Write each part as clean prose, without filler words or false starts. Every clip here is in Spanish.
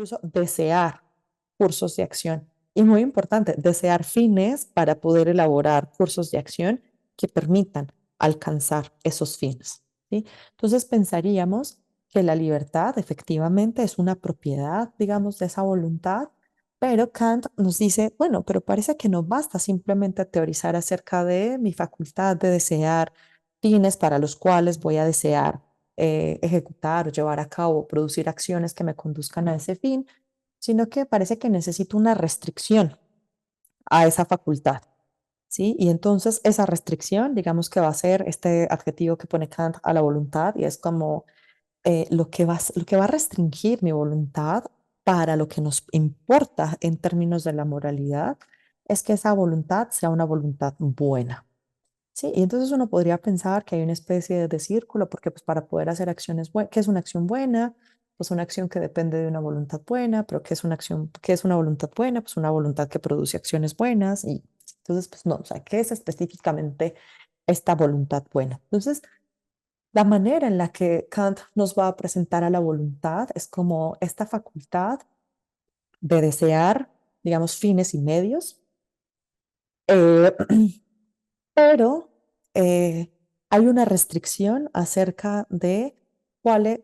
incluso desear cursos de acción. Y muy importante, desear fines para poder elaborar cursos de acción que permitan alcanzar esos fines, ¿sí? Entonces pensaríamos que la libertad efectivamente es una propiedad, digamos, de esa voluntad, pero Kant nos dice, bueno, pero parece que no basta simplemente teorizar acerca de mi facultad de desear fines para los cuales voy a desear ejecutar o llevar a cabo, producir acciones que me conduzcan a ese fin, sino que parece que necesito una restricción a esa facultad, ¿sí? Y entonces esa restricción, digamos que va a ser este adjetivo que pone Kant a la voluntad y es como lo que va a restringir mi voluntad para lo que nos importa en términos de la moralidad es que esa voluntad sea una voluntad buena. Sí, y entonces uno podría pensar que hay una especie de círculo, porque pues para poder hacer acciones buenas, ¿qué es una acción buena? Pues una acción que depende de una voluntad buena, pero ¿qué es una acción, qué es una voluntad buena? Pues una voluntad que produce acciones buenas y entonces pues no, o sea, ¿qué es específicamente esta voluntad buena? Entonces, la manera en la que Kant nos va a presentar a la voluntad es como esta facultad de desear, digamos, fines y medios, eh, pero hay una restricción acerca de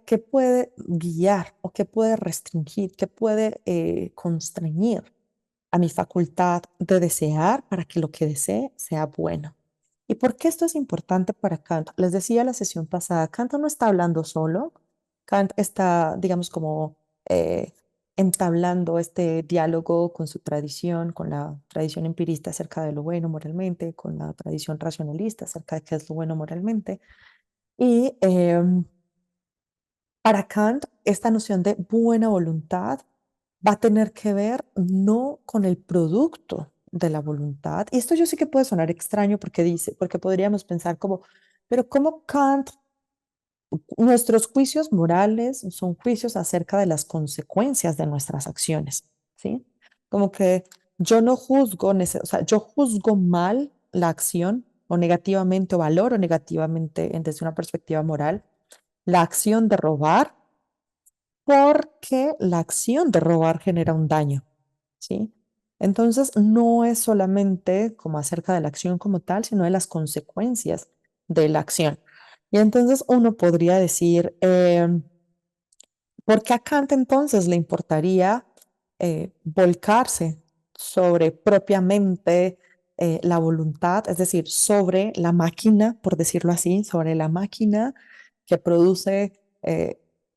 qué puede guiar o qué puede restringir, qué puede constreñir a mi facultad de desear para que lo que desee sea bueno. ¿Y por qué esto es importante para Kant? Les decía la sesión pasada, Kant no está hablando solo, Kant está, digamos, como eh, entablando este diálogo con su tradición, con la tradición empirista acerca de lo bueno moralmente, con la tradición racionalista acerca de qué es lo bueno moralmente. Y para Kant, esta noción de buena voluntad va a tener que ver no con el producto de la voluntad. Y esto yo sé que puede sonar extraño porque dice, porque podríamos pensar como, pero ¿cómo Kant, nuestros juicios morales son juicios acerca de las consecuencias de nuestras acciones, ¿sí? Como que yo no juzgo, o sea, yo juzgo mal la acción o negativamente o valoro negativamente desde una perspectiva moral la acción de robar porque la acción de robar genera un daño, ¿sí? Entonces, no es solamente como acerca de la acción como tal, sino de las consecuencias de la acción. Y entonces uno podría decir, ¿por qué a Kant entonces le importaría volcarse sobre propiamente la voluntad, es decir, sobre la máquina, por decirlo así, sobre la máquina que produce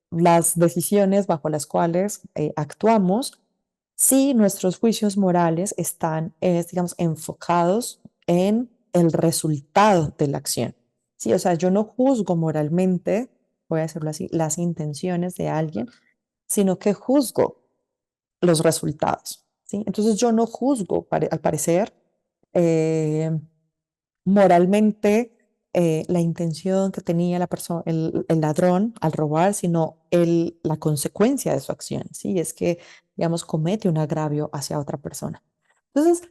las decisiones bajo las cuales actuamos, si nuestros juicios morales están, digamos, enfocados en el resultado de la acción? Sí, o sea, yo no juzgo moralmente, voy a decirlo así, las intenciones de alguien, sino que juzgo los resultados, ¿sí? Entonces yo no juzgo, al parecer, eh, moralmente la intención que tenía la persona, el ladrón al robar, sino la consecuencia de su acción, ¿sí? Es que, digamos, comete un agravio hacia otra persona. Entonces,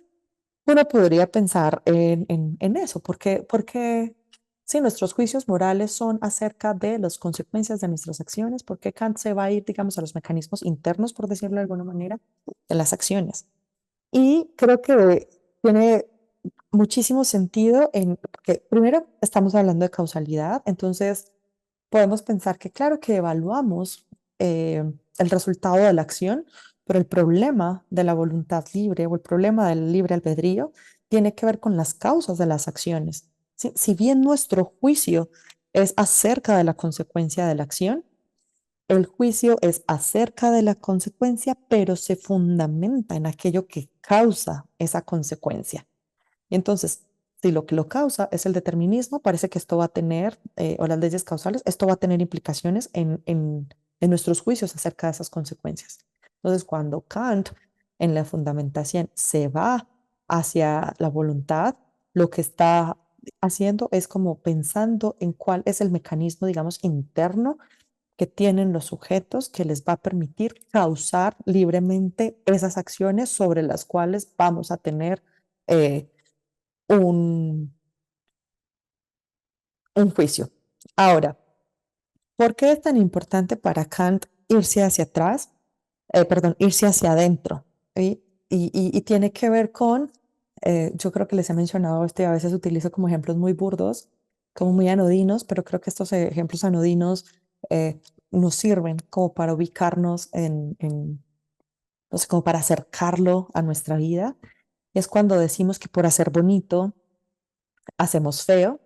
uno podría pensar en eso, porque si nuestros juicios morales son acerca de las consecuencias de nuestras acciones, ¿por qué Kant se va a ir, digamos, a los mecanismos internos, por decirlo de alguna manera, de las acciones? Y creo que tiene muchísimo sentido porque primero estamos hablando de causalidad, entonces podemos pensar que claro que evaluamos el resultado de la acción, pero el problema de la voluntad libre o el problema del libre albedrío tiene que ver con las causas de las acciones. Si bien nuestro juicio es acerca de la consecuencia de la acción, el juicio es acerca de la consecuencia, pero se fundamenta en aquello que causa esa consecuencia. Y entonces, si lo que lo causa es el determinismo, parece que esto va a tener, o las leyes causales, esto va a tener implicaciones en nuestros juicios acerca de esas consecuencias. Entonces, cuando Kant en la fundamentación se va hacia la voluntad, lo que está haciendo es como pensando en cuál es el mecanismo, digamos, interno que tienen los sujetos que les va a permitir causar libremente esas acciones sobre las cuales vamos a tener eh, un, un juicio. Ahora, ¿por qué es tan importante para Kant irse hacia atrás? perdón, irse hacia adentro. ¿Sí? Y tiene que ver con, yo creo que les he mencionado esto y a veces utilizo como ejemplos muy burdos, como muy anodinos, pero creo que estos ejemplos anodinos eh, nos sirven como para ubicarnos no sé, como para acercarlo a nuestra vida. Y es cuando decimos que por hacer bonito hacemos feo,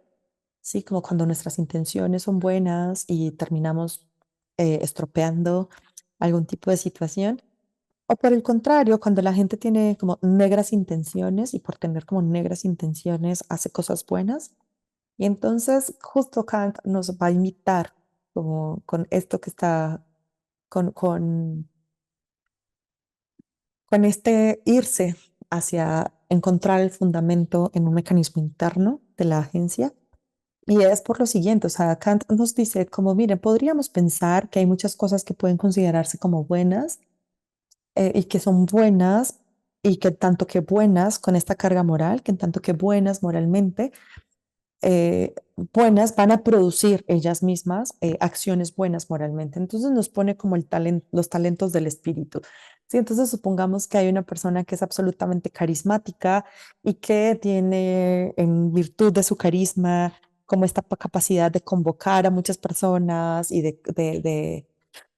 ¿sí? Como cuando nuestras intenciones son buenas y terminamos estropeando algún tipo de situación. O por el contrario, cuando la gente tiene como negras intenciones y por tener como negras intenciones hace cosas buenas. Y entonces justo Kant nos va a invitar como con esto que está, con, con, con este irse hacia encontrar el fundamento en un mecanismo interno de la agencia. Y es por lo siguiente, o sea, Kant nos dice como, miren, podríamos pensar que hay muchas cosas que pueden considerarse como buenas y que son buenas y que tanto que buenas con esta carga moral, que en tanto que buenas moralmente, buenas van a producir ellas mismas acciones buenas moralmente. Entonces nos pone como los talentos del espíritu. Sí, entonces supongamos que hay una persona que es absolutamente carismática y que tiene en virtud de su carisma como esta capacidad de convocar a muchas personas y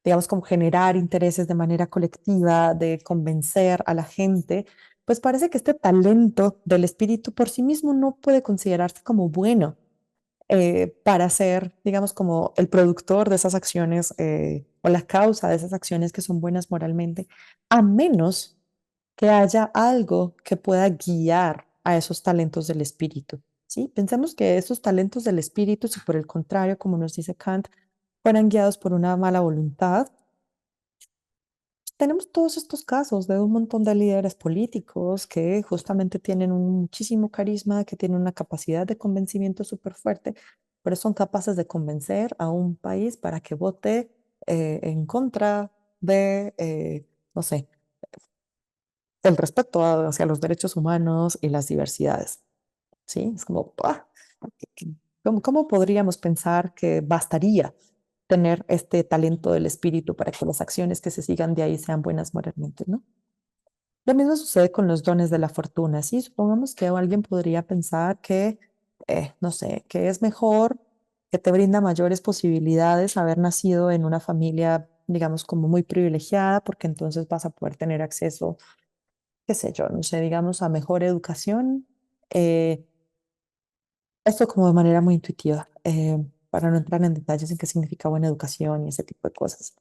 digamos, como generar intereses de manera colectiva, de convencer a la gente, pues parece que este talento del espíritu por sí mismo no puede considerarse como bueno para ser, digamos, como el productor de esas acciones o la causa de esas acciones que son buenas moralmente, a menos que haya algo que pueda guiar a esos talentos del espíritu. ¿Sí? Pensemos que esos talentos del espíritu, si por el contrario, como nos dice Kant, fueran guiados por una mala voluntad, tenemos todos estos casos de un montón de líderes políticos que justamente tienen un muchísimo carisma, que tienen una capacidad de convencimiento súper fuerte, pero son capaces de convencer a un país para que vote en contra de, no sé, el respeto hacia los derechos humanos y las diversidades. ¿Sí? Es como, ¡ah! ¿Cómo podríamos pensar que bastaría tener este talento del espíritu para que las acciones que se sigan de ahí sean buenas moralmente, ¿no? Lo mismo sucede con los dones de la fortuna, ¿sí? Supongamos que alguien podría pensar que, no sé, que es mejor, que te brinda mayores posibilidades haber nacido en una familia, digamos, como muy privilegiada, porque entonces vas a poder tener acceso, qué sé yo, no sé, digamos, a mejor educación. eh, Esto como de manera muy intuitiva, para no entrar en detalles en qué significa buena educación y ese tipo de cosas.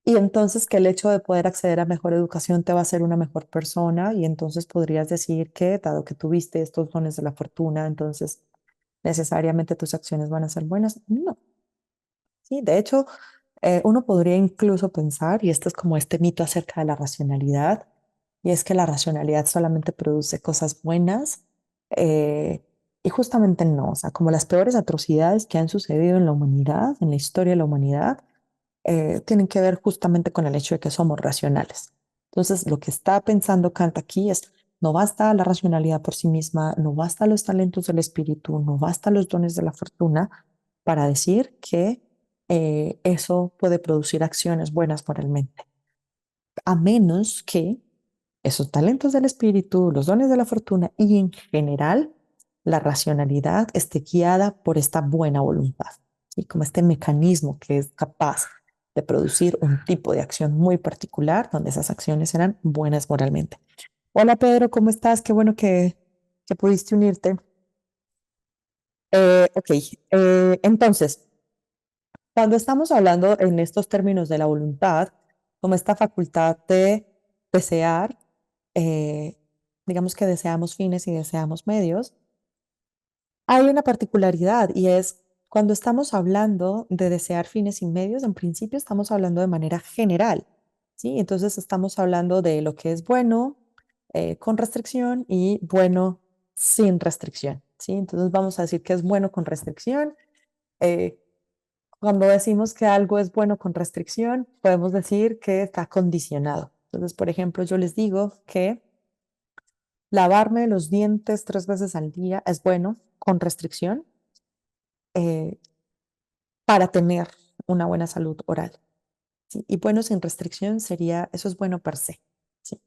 Y entonces que el hecho de poder acceder a mejor educación te va a hacer una mejor persona y entonces podrías decir que, dado que tuviste estos dones de la fortuna, entonces necesariamente tus acciones van a ser buenas. No, sí, de hecho, uno podría incluso pensar, y esto es como este mito acerca de la racionalidad, y es que la racionalidad solamente produce cosas buenas, eh, y justamente no, o sea, como las peores atrocidades que han sucedido en la humanidad, en la historia de la humanidad, tienen que ver justamente con el hecho de que somos racionales. Entonces, lo que está pensando Kant aquí es, no basta la racionalidad por sí misma, no basta los talentos del espíritu, no basta los dones de la fortuna para decir que eso puede producir acciones buenas moralmente, a menos que esos talentos del espíritu, los dones de la fortuna y en general la racionalidad esté guiada por esta buena voluntad, y como este mecanismo que es capaz de producir un tipo de acción muy particular donde esas acciones serán buenas moralmente. Hola Pedro, ¿cómo estás? Qué bueno que pudiste unirte. Ok, entonces, cuando estamos hablando en estos términos de la voluntad, como esta facultad de desear, eh, digamos que deseamos fines y deseamos medios, hay una particularidad y es cuando estamos hablando de desear fines y medios, en principio estamos hablando de manera general, ¿sí? Entonces estamos hablando de lo que es bueno con restricción y bueno sin restricción, ¿sí? Entonces vamos a decir que es bueno con restricción. eh, Cuando decimos que algo es bueno con restricción, podemos decir que está condicionado. Entonces, por ejemplo, yo les digo que lavarme los dientes 3 veces al día es bueno con restricción eh, para tener una buena salud oral. ¿sí? Y bueno sin restricción sería, eso es bueno per se, ¿sí?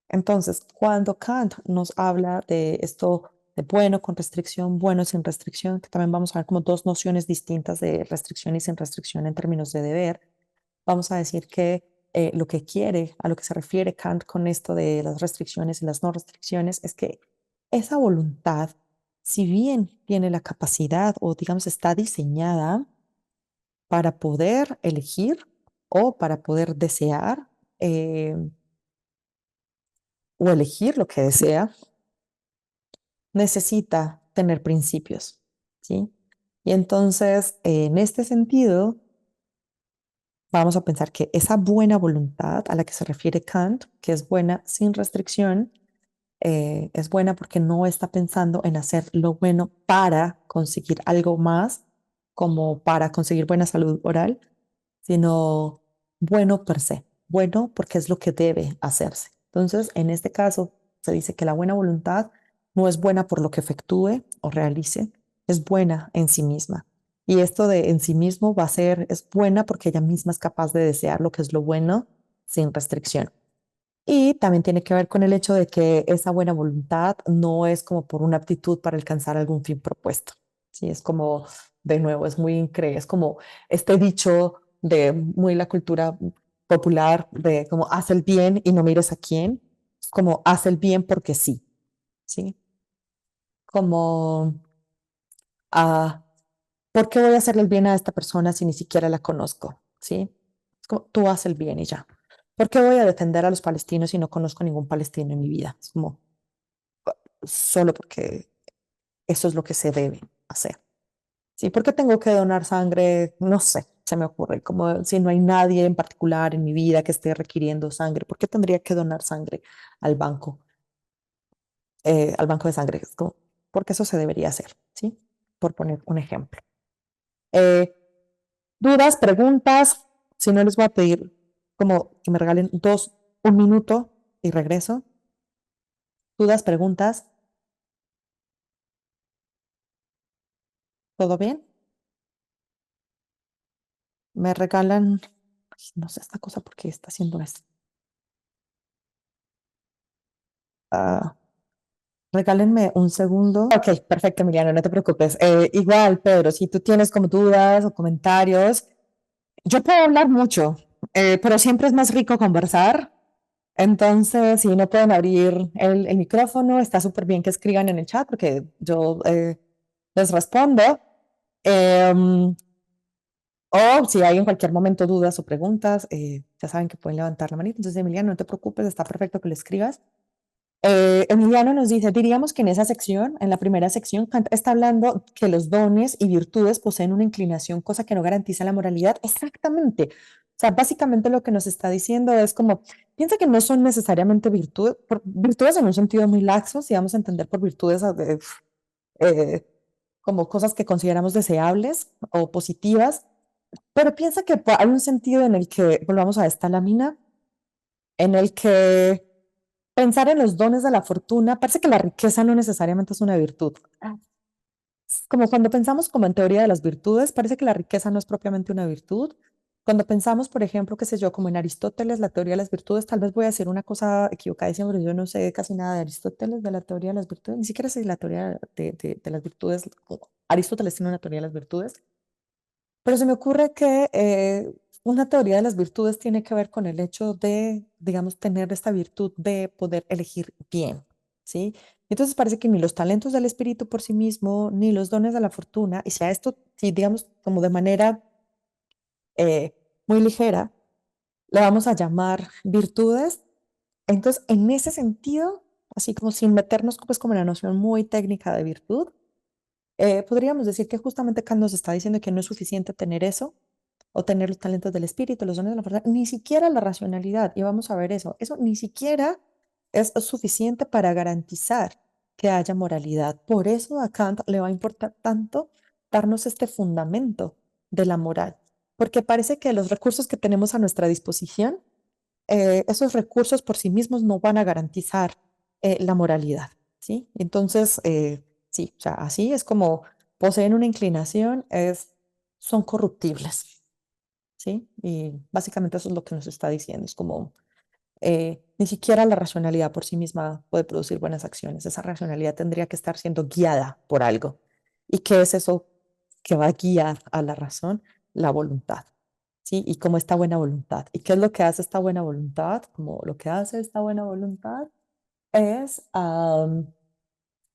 Entonces, cuando Kant nos habla de esto de bueno con restricción, bueno sin restricción, que también vamos a ver como dos nociones distintas de restricción y sin restricción en términos de deber, vamos a decir que lo que quiere, a lo que se refiere Kant con esto de las restricciones y las no restricciones, es que esa voluntad, si bien tiene la capacidad o digamos está diseñada para poder elegir o para poder desear eh, o elegir lo que desea, necesita tener principios, ¿sí? Y entonces, en este sentido, vamos a pensar que esa buena voluntad a la que se refiere Kant, que es buena sin restricción, es buena porque no está pensando en hacer lo bueno para conseguir algo más, como para conseguir buena salud oral, sino bueno per se, bueno porque es lo que debe hacerse. Entonces, en este caso, se dice que la buena voluntad no es buena por lo que efectúe o realice, es buena en sí misma. Y esto de en sí mismo va a ser, es buena porque ella misma es capaz de desear lo que es lo bueno sin restricción. Y también tiene que ver con el hecho de que esa buena voluntad no es como por una aptitud para alcanzar algún fin propuesto. Sí, es como, de nuevo, es muy es como este dicho de muy la cultura popular de como haz el bien y no mires a quién, como haz el bien porque sí, ¿sí? Como, ah, ¿por qué voy a hacerle el bien a esta persona si ni siquiera la conozco? ¿Sí? Es como tú haz el bien y ya. ¿Por qué voy a defender a los palestinos si no conozco ningún palestino en mi vida? Es como solo porque eso es lo que se debe hacer. ¿Sí? ¿Por qué tengo que donar sangre? No sé, se me ocurre, como si no hay nadie en particular en mi vida que esté requiriendo sangre, ¿por qué tendría que donar sangre al banco, al banco de sangre? Es como, porque eso se debería hacer, ¿sí? Por poner un ejemplo. Eh, Dudas, preguntas, si no les voy a pedir como que me regalen un minuto y regreso. Dudas, preguntas, ¿todo bien? Me regalan, ay, no sé esta cosa por qué está haciendo esto. Ah, regálenme un segundo. Ok, perfecto, Emiliano, no te preocupes. Igual, Pedro, si tú tienes como dudas o comentarios, yo puedo hablar mucho, pero siempre es más rico conversar. Entonces, si no pueden abrir el micrófono, está súper bien que escriban en el chat porque yo les respondo. Em, o si hay en cualquier momento dudas o preguntas, ya saben que pueden levantar la manita. Entonces, Emiliano, no te preocupes, está perfecto que lo escribas. Emiliano nos dice, diríamos que en esa sección, en la primera sección, Kant está hablando que los dones y virtudes poseen una inclinación, cosa que no garantiza la moralidad. Exactamente. O sea, básicamente lo que nos está diciendo es como, piensa que no son necesariamente virtudes, virtudes en un sentido muy laxo, si vamos a entender por virtudes eh, como cosas que consideramos deseables o positivas, pero piensa que hay un sentido en el que, volvamos a esta lámina, en el que pensar en los dones de la fortuna, parece que la riqueza no necesariamente es una virtud. Es como cuando pensamos como en teoría de las virtudes, parece que la riqueza no es propiamente una virtud. Cuando pensamos, por ejemplo, qué sé yo, como en Aristóteles, la teoría de las virtudes, tal vez voy a decir una cosa equivocadísima, pero yo no sé casi nada de Aristóteles, de la teoría de las virtudes, ni siquiera sé la teoría de las virtudes. Aristóteles tiene una teoría de las virtudes, pero se me ocurre que una teoría de las virtudes tiene que ver con el hecho de, digamos, tener esta virtud de poder elegir bien, ¿sí? Entonces parece que ni los talentos del espíritu por sí mismo, ni los dones de la fortuna, y si a esto, si digamos, como de manera eh, muy ligera, le vamos a llamar virtudes, entonces en ese sentido, así como sin meternos pues como en la noción muy técnica de virtud, podríamos decir que justamente Kant nos está diciendo que no es suficiente tener eso o tener los talentos del espíritu, los dones de la fuerza, ni siquiera la racionalidad, y vamos a ver eso ni siquiera es suficiente para garantizar que haya moralidad. Por eso a Kant le va a importar tanto darnos este fundamento de la moral, porque parece que los recursos que tenemos a nuestra disposición, esos recursos por sí mismos no van a garantizar la moralidad, ¿sí? Entonces, sí, o sea, así es como poseen una inclinación, son corruptibles. ¿sí? Y básicamente eso es lo que nos está diciendo. Es como ni siquiera la racionalidad por sí misma puede producir buenas acciones. Esa racionalidad tendría que estar siendo guiada por algo. ¿Y qué es eso que va a guiar a la razón? La voluntad. ¿Sí? Y cómo esta buena voluntad. ¿Y qué es lo que hace esta buena voluntad? Como lo que hace esta buena voluntad es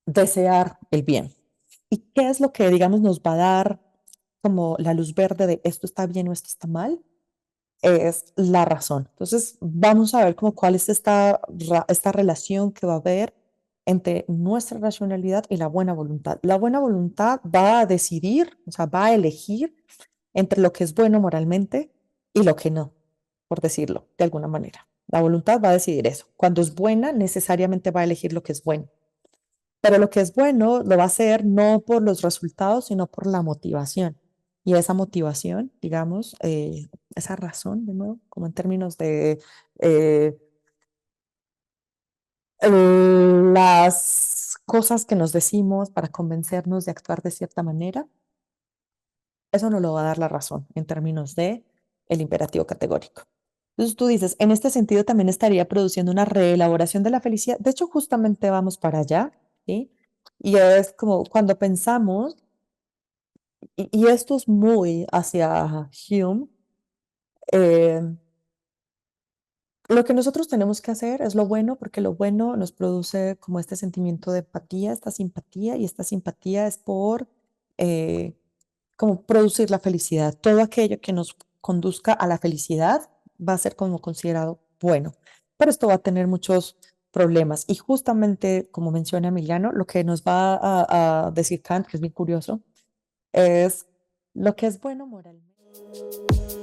desear el bien. ¿Y qué es lo que, digamos, nos va a dar como la luz verde de esto está bien o esto está mal? Es la razón. Entonces, vamos a ver como cuál es esta relación que va a haber entre nuestra racionalidad y la buena voluntad. La buena voluntad va a decidir, o sea, va a elegir entre lo que es bueno moralmente y lo que no, por decirlo de alguna manera. La voluntad va a decidir eso. Cuando es buena, necesariamente va a elegir lo que es bueno. Pero lo que es bueno lo va a hacer no por los resultados, sino por la motivación. Y esa motivación, digamos, esa razón, de nuevo, como en términos de eh, las cosas que nos decimos para convencernos de actuar de cierta manera, eso no lo va a dar la razón en términos de el imperativo categórico. Entonces tú dices, en este sentido también estaría produciendo una reelaboración de la felicidad. De hecho, justamente vamos para allá, ¿sí? Y es como cuando pensamos, y esto es muy hacia Hume, eh, lo que nosotros tenemos que hacer es lo bueno, porque lo bueno nos produce como este sentimiento de empatía, esta simpatía, y esta simpatía es por eh, como producir la felicidad. Todo aquello que nos conduzca a la felicidad va a ser como considerado bueno, pero esto va a tener muchos problemas. Y justamente, como menciona Emiliano, lo que nos va a decir Kant, que es bien curioso, es lo que es bueno moralmente.